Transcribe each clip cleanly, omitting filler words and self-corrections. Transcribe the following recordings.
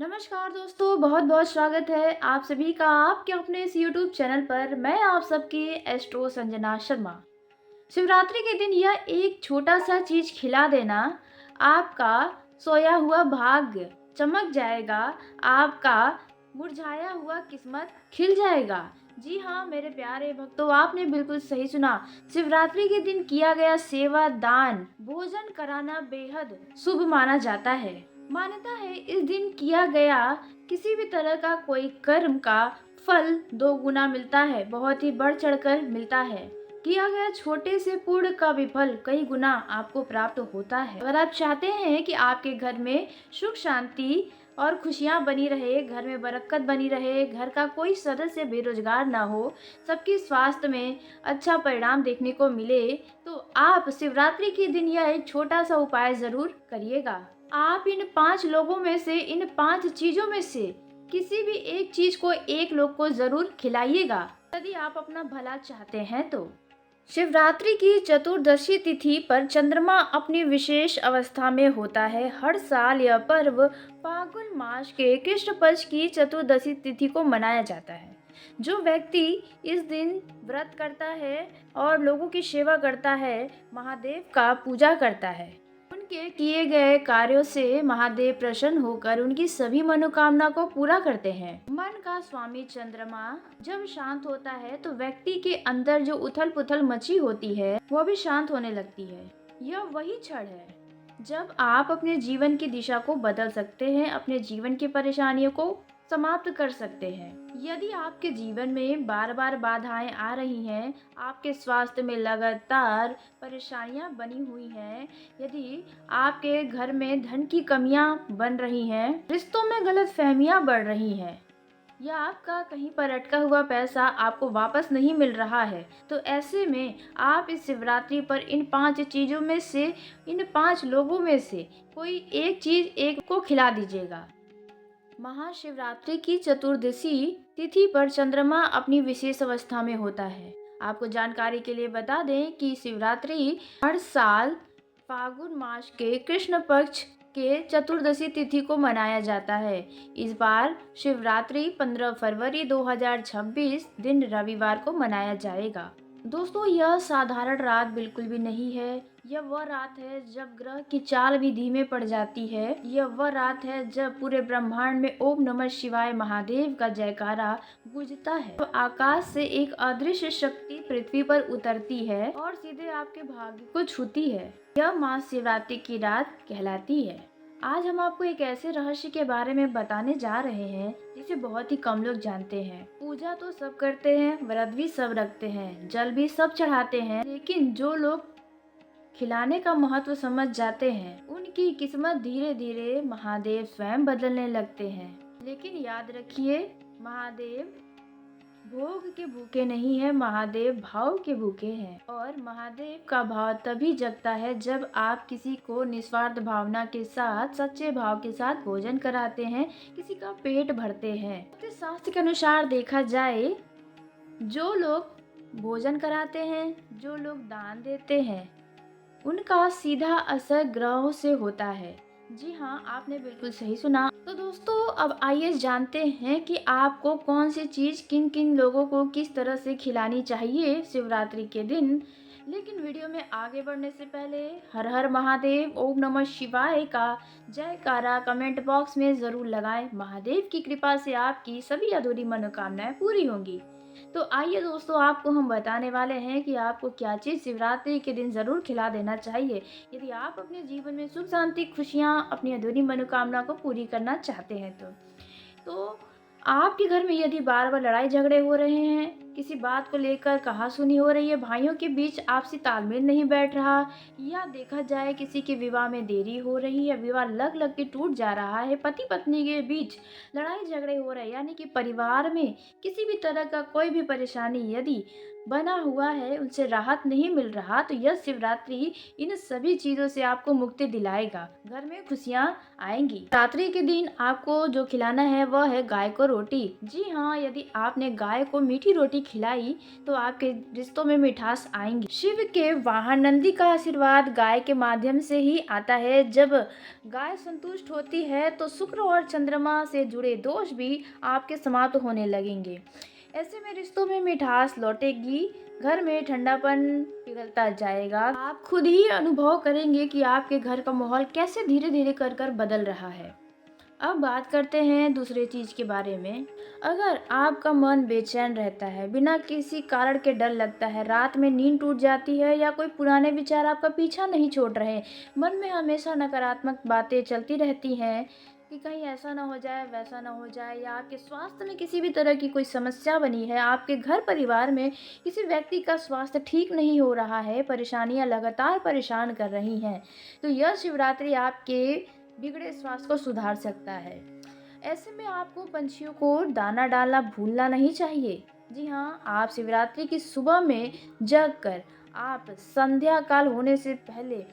नमस्कार दोस्तों, बहुत बहुत स्वागत है आप सभी का आपके अपने इस यूट्यूब चैनल पर। मैं आप सबकी एस्ट्रो संजना शर्मा। शिवरात्रि के दिन यह एक छोटा सा चीज खिला देना आपका सोया हुआ भाग्य चमक जाएगा, आपका मुरझाया हुआ किस्मत खिल जाएगा। जी हाँ मेरे प्यारे भक्तों, आपने बिल्कुल सही सुना। शिवरात्रि के दिन किया गया सेवा, दान, भोजन कराना बेहद शुभ माना जाता है। मान्यता है इस दिन किया गया किसी भी तरह का कोई कर्म का फल दो गुना मिलता है, बहुत ही बढ़ चढ़कर मिलता है। किया गया छोटे से पुण्य का विफल कई गुना आपको प्राप्त होता है। अगर आप चाहते हैं कि आपके घर में सुख शांति और खुशियां बनी रहे, घर में बरकत बनी रहे, घर का कोई सदस्य बेरोजगार ना हो, सबकी स्वास्थ्य में अच्छा परिणाम देखने को मिले, तो आप शिवरात्रि के दिन यह एक छोटा सा उपाय जरूर करिएगा। आप इन 5 लोगों में से, इन 5 चीजों में से किसी भी एक चीज को एक लोग को जरूर खिलाइएगा, यदि आप अपना भला चाहते हैं तो। शिवरात्रि की चतुर्दशी तिथि पर चंद्रमा अपनी विशेष अवस्था में होता है। हर साल यह पर्व फाल्गुन मास के कृष्ण पक्ष की चतुर्दशी तिथि को मनाया जाता है। जो व्यक्ति इस दिन व्रत करता है और लोगों की सेवा करता है, महादेव का पूजा करता है, उनके किए गए कार्यों से महादेव प्रसन्न होकर उनकी सभी मनोकामना को पूरा करते हैं। मन का स्वामी चंद्रमा जब शांत होता है तो व्यक्ति के अंदर जो उथल पुथल मची होती है वह भी शांत होने लगती है। यह वही क्षण है जब आप अपने जीवन की दिशा को बदल सकते हैं, अपने जीवन की परेशानियों को समाप्त कर सकते हैं। यदि आपके जीवन में बार बार बाधाएं आ रही हैं, आपके स्वास्थ्य में लगातार परेशानियां बनी हुई हैं, यदि आपके घर में धन की कमियां बन रही हैं, रिश्तों में गलतफहमियां बढ़ रही हैं, या आपका कहीं पर अटका हुआ पैसा आपको वापस नहीं मिल रहा है, तो ऐसे में आप इस शिवरात्रि पर इन 5 चीजों में से, इन 5 लोगों में से कोई एक चीज एक को खिला दीजिएगा। महाशिवरात्रि की चतुर्दशी तिथि पर चंद्रमा अपनी विशेष अवस्था में होता है। आपको जानकारी के लिए बता दें कि शिवरात्रि हर साल फाल्गुन मास के कृष्ण पक्ष के चतुर्दशी तिथि को मनाया जाता है। इस बार शिवरात्रि 15 फरवरी 2026 दिन रविवार को मनाया जाएगा। दोस्तों, यह साधारण रात बिल्कुल भी नहीं है। यह वह रात है जब ग्रह की चाल भी धीमे पड़ जाती है। यह वह रात है जब पूरे ब्रह्मांड में ओम नमः शिवाय महादेव का जयकारा गूंजता है। तो आकाश से एक अदृश्य शक्ति पृथ्वी पर उतरती है और सीधे आपके भाग्य को छूती है। यह महाशिवरात्रि की रात कहलाती है। आज हम आपको एक ऐसे रहस्य के बारे में बताने जा रहे हैं जिसे बहुत ही कम लोग जानते हैं। पूजा तो सब करते हैं, व्रत भी सब रखते हैं, जल भी सब चढ़ाते हैं, लेकिन जो लोग खिलाने का महत्व समझ जाते हैं, उनकी किस्मत धीरे धीरे महादेव स्वयं बदलने लगते हैं। लेकिन याद रखिए, महादेव भोग के भूखे नहीं है, महादेव भाव के भूखे हैं। और महादेव का भाव तभी जगता है जब आप किसी को निस्वार्थ भावना के साथ, सच्चे भाव के साथ भोजन कराते हैं, किसी का पेट भरते हैं। तो शास्त्र के अनुसार देखा जाए, जो लोग भोजन कराते हैं, जो लोग दान देते हैं, उनका सीधा असर ग्रहों से होता है। जी हाँ, आपने बिल्कुल सही सुना। तो दोस्तों, अब आइए जानते हैं कि आपको कौन सी चीज़ किन किन लोगों को किस तरह से खिलानी चाहिए शिवरात्रि के दिन। लेकिन वीडियो में आगे बढ़ने से पहले हर हर महादेव, ओम नमः शिवाय का जयकारा कमेंट बॉक्स में ज़रूर लगाएं। महादेव की कृपा से आपकी सभी अधूरी मनोकामनाएं पूरी होंगी। तो आइए दोस्तों, आपको हम बताने वाले हैं कि आपको क्या चीज़ शिवरात्रि के दिन ज़रूर खिला देना चाहिए, यदि आप अपने जीवन में सुख शांति खुशियाँ, अपनी अधूरी मनोकामना को पूरी करना चाहते हैं। तो आपके घर में यदि बार बार लड़ाई झगड़े हो रहे हैं, किसी बात को लेकर कहासुनी हो रही है, भाइयों के बीच आपसी तालमेल नहीं बैठ रहा, या देखा जाए किसी के विवाह में देरी हो रही है, विवाह लग लग के टूट जा रहा है, पति पत्नी के बीच लड़ाई झगड़े हो रहे हैं, यानी कि परिवार में किसी भी तरह का कोई भी परेशानी यदि बना हुआ है उनसे राहत नहीं मिल रहा, तो यह शिवरात्रि इन सभी चीज़ों से आपको मुक्ति दिलाएगा। घर में खुशियाँ आएँगी। शिवरात्रि के दिन आपको जो खिलाना है वह है गाय को रोटी। जी हाँ, यदि आपने गाय को मीठी रोटी खिलाई तो आपके रिश्तों में मिठास आएँगी। शिव के वाहन नंदी का आशीर्वाद गाय के माध्यम से ही आता है। जब गाय संतुष्ट होती है तो शुक्र और चंद्रमा से जुड़े दोष भी आपके समाप्त होने लगेंगे। ऐसे में रिश्तों में मिठास लौटेगी, घर में ठंडापन पिघलता जाएगा। आप खुद ही अनुभव करेंगे कि आपके घर का माहौल कैसे धीरे धीरे कर कर बदल रहा है। अब बात करते हैं दूसरे चीज के बारे में। अगर आपका मन बेचैन रहता है, बिना किसी कारण के डर लगता है, रात में नींद टूट जाती है या कोई पुराने विचार आपका पीछा नहीं छोड़ रहे, मन में हमेशा नकारात्मक बातें चलती रहती हैं कि कहीं ऐसा ना हो जाए, वैसा ना हो जाए, या आपके स्वास्थ्य में किसी भी तरह की कोई समस्या बनी है, आपके घर परिवार में किसी व्यक्ति का स्वास्थ्य ठीक नहीं हो रहा है, परेशानियां लगातार परेशान कर रही हैं, तो यह शिवरात्रि आपके बिगड़े स्वास्थ्य को सुधार सकता है। ऐसे में आपको पंछियों को दाना डालना भूलना नहीं चाहिए। जी हाँ, आप शिवरात्रि की सुबह में जग कर आप संध्या काल होने से पहले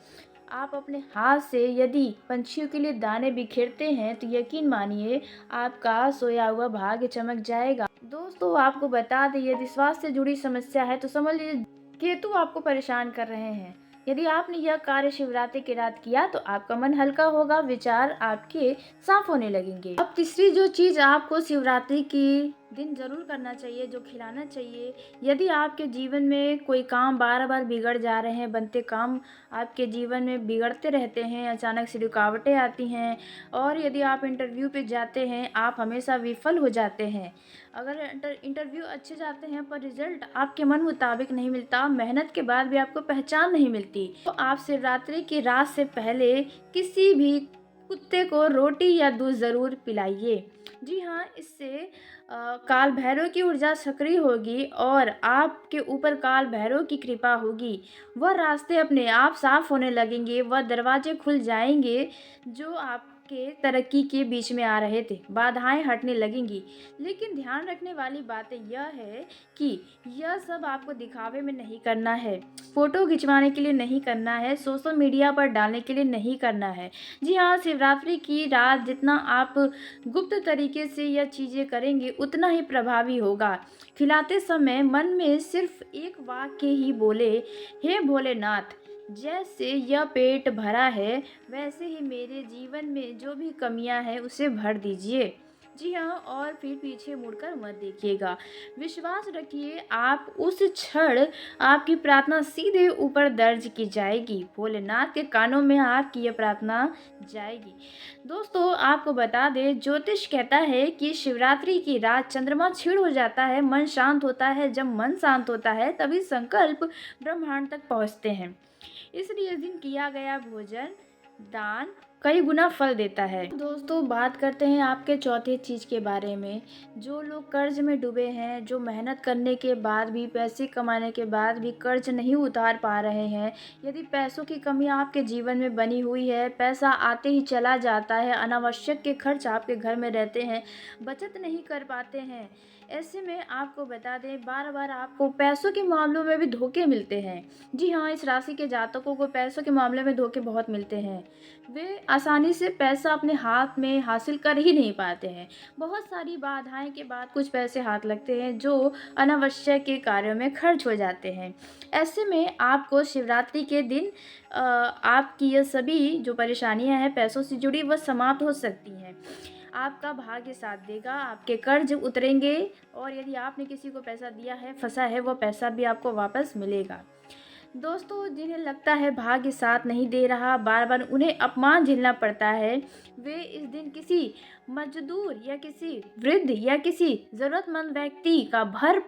आप अपने हाथ से यदि पंछियों के लिए दाने बिखेरते हैं तो यकीन मानिए आपका सोया हुआ भाग्य चमक जाएगा। दोस्तों, आपको बता दें, यदि स्वास्थ्य से जुड़ी समस्या है तो समझ लीजिए केतु आपको परेशान कर रहे हैं। यदि आपने यह कार्य शिवरात्रि की रात किया तो आपका मन हल्का होगा, विचार आपके साफ होने लगेंगे। अब तीसरी जो चीज आपको शिवरात्रि की दिन जरूर करना चाहिए, जो खिलाना चाहिए, यदि आपके जीवन में कोई काम बार बार बिगड़ जा रहे हैं, बनते काम आपके जीवन में बिगड़ते रहते हैं, अचानक से रुकावटें आती हैं, और यदि आप इंटरव्यू पे जाते हैं आप हमेशा विफल हो जाते हैं, अगर इंटरव्यू अच्छे जाते हैं पर रिजल्ट आपके मन मुताबिक नहीं मिलता, मेहनत के बाद भी आपको पहचान नहीं मिलती, तो आप शिवरात्रि की रात से पहले किसी भी कुत्ते को रोटी या दूध ज़रूर पिलाइए। जी हाँ, इससे काल भैरव की ऊर्जा सक्रिय होगी और आपके ऊपर काल भैरव की कृपा होगी। वह रास्ते अपने आप साफ होने लगेंगे, वह दरवाजे खुल जाएंगे जो आपके तरक्की के बीच में आ रहे थे, बाधाएं हटने लगेंगी। लेकिन ध्यान रखने वाली बात यह है कि यह सब आपको दिखावे में नहीं करना है, फोटो खिंचवाने के लिए नहीं करना है, सोशल मीडिया पर डालने के लिए नहीं करना है। जी हाँ, शिवरात्रि की रात जितना आप गुप्त तरीके से यह चीज़ें करेंगे उतना ही प्रभावी होगा। खिलाते समय मन में सिर्फ एक वाक्य ही बोले, हे भोलेनाथ, जैसे यह पेट भरा है वैसे ही मेरे जीवन में जो भी कमियां हैं उसे भर दीजिए। जी हाँ, और फिर पीछे मुड़कर मत देखिएगा। विश्वास रखिए, आप उस क्षण आपकी प्रार्थना सीधे ऊपर दर्ज की जाएगी, भोलेनाथ के कानों में आपकी यह प्रार्थना जाएगी। दोस्तों, आपको बता दें, ज्योतिष कहता है कि शिवरात्रि की रात चंद्रमा क्षीण हो जाता है, मन शांत होता है। जब मन शांत होता है तभी संकल्प ब्रह्मांड तक पहुँचते हैं। इसलिए इस दिन किया गया भोजन दान कई गुना फल देता है। दोस्तों, बात करते हैं आपके चौथे चीज के बारे में। जो लोग कर्ज में डूबे हैं, जो मेहनत करने के बाद भी, पैसे कमाने के बाद भी कर्ज नहीं उतार पा रहे हैं, यदि पैसों की कमी आपके जीवन में बनी हुई है, पैसा आते ही चला जाता है, अनावश्यक के खर्च आपके घर में रहते हैं, बचत नहीं कर पाते हैं, ऐसे में आपको बता दें, बार बार आपको पैसों के मामलों में भी धोखे मिलते हैं। जी हाँ, इस राशि के जातकों को पैसों के मामले में धोखे बहुत मिलते हैं। वे आसानी से पैसा अपने हाथ में हासिल कर ही नहीं पाते हैं। बहुत सारी बाधाएं के बाद कुछ पैसे हाथ लगते हैं जो अनावश्यक के कार्यों में खर्च हो जाते हैं। ऐसे में आपको शिवरात्रि के दिन आपकी ये सभी जो परेशानियां हैं पैसों से जुड़ी, वह समाप्त हो सकती हैं। आपका भाग्य साथ देगा, आपके कर्ज उतरेंगे, और यदि आपने किसी को पैसा दिया है, फंसा है, वो पैसा भी आपको वापस मिलेगा। दोस्तों, जिन्हें लगता है भाग्य साथ नहीं दे रहा, बार बार उन्हें अपमान झेलना पड़ता है, वे इस दिन किसी मजदूर या किसी वृद्ध या किसी ज़रूरतमंद व्यक्ति का भर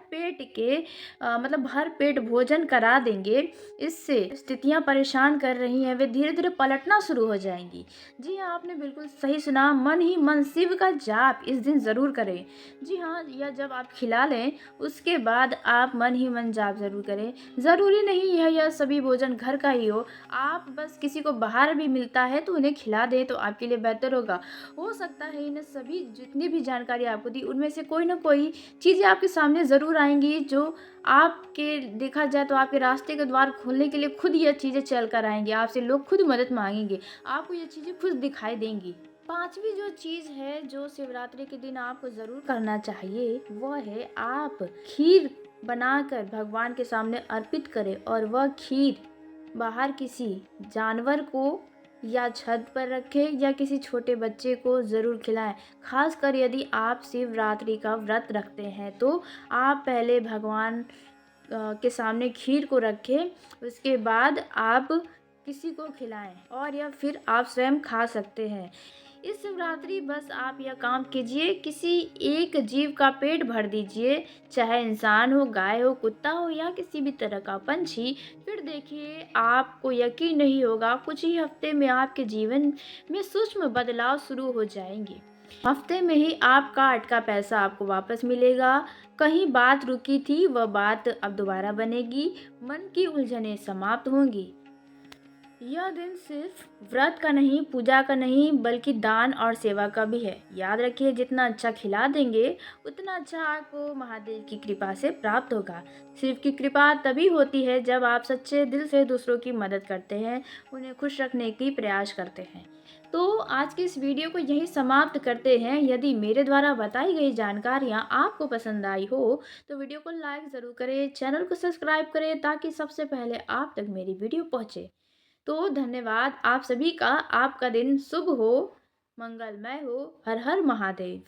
पेट भोजन करा देंगे। इससे स्थितियां परेशान कर रही हैं, वे धीरे धीरे पलटना शुरू हो जाएंगी। जी हाँ, आपने बिल्कुल सही सुना, मन ही मन शिव का जाप इस दिन ज़रूर करें। जी हाँ, यह जब आप खिला लें उसके बाद आप मन ही मन जाप ज़रूर करें। ज़रूरी नहीं है यह सभी भोजन घर का ही हो, आप बस किसी को बाहर भी मिलता है तो उन्हें खिला दें तो आपके लिए बेहतर होगा। हो सकता है इन सभी जितनी भी जानकारी आपको दी, उनमें से कोई ना कोई चीज़ें आपके सामने ज़रूर आएँगी, जो आपके देखा जाए तो आपके रास्ते के द्वार खोलने के लिए खुद ये चीज़ें चल कर आएँगी। आपसे लोग खुद मदद माँगेंगे। आपको ये चीज़ें खुद दिखाई देंगी। 5वीं जो चीज़ है, जो शिवरात्रि के दिन आपको ज़रूर करना चाहिए, वो है आप खीर बनाकर भगवान के सामने अर्पित करें और वह खीर बाहर किसी जानवर को या छत पर रखें या किसी छोटे बच्चे को ज़रूर खिलाएं। खासकर यदि आप शिवरात्रि का व्रत रखते हैं तो आप पहले भगवान के सामने खीर को रखें, उसके बाद आप किसी को खिलाएं और या फिर आप स्वयं खा सकते हैं। इस शिवरात्रि बस आप यह काम कीजिए, किसी एक जीव का पेट भर दीजिए, चाहे इंसान हो, गाय हो, कुत्ता हो या किसी भी तरह का पंछी। फिर देखिए आपको यकीन नहीं होगा, कुछ ही हफ्ते में आपके जीवन में सूक्ष्म बदलाव शुरू हो जाएंगे। हफ्ते में ही आपका अटका पैसा आपको वापस मिलेगा। कहीं बात रुकी थी वह बात अब दोबारा बनेगी। मन की उलझनें समाप्त होंगी। यह दिन सिर्फ व्रत का नहीं, पूजा का नहीं, बल्कि दान और सेवा का भी है। याद रखिए, जितना अच्छा खिला देंगे उतना अच्छा आपको महादेव की कृपा से प्राप्त होगा। शिव की कृपा तभी होती है जब आप सच्चे दिल से दूसरों की मदद करते हैं, उन्हें खुश रखने की प्रयास करते हैं। तो आज की इस वीडियो को यहीं समाप्त करते हैं। यदि मेरे द्वारा बताई गई जानकारियाँ आपको पसंद आई हो तो वीडियो को लाइक ज़रूर करें, चैनल को सब्सक्राइब करें ताकि सबसे पहले आप तक मेरी वीडियो पहुँचे। तो धन्यवाद आप सभी का। आपका दिन शुभ हो, मंगलमय हो। हर हर महादेव।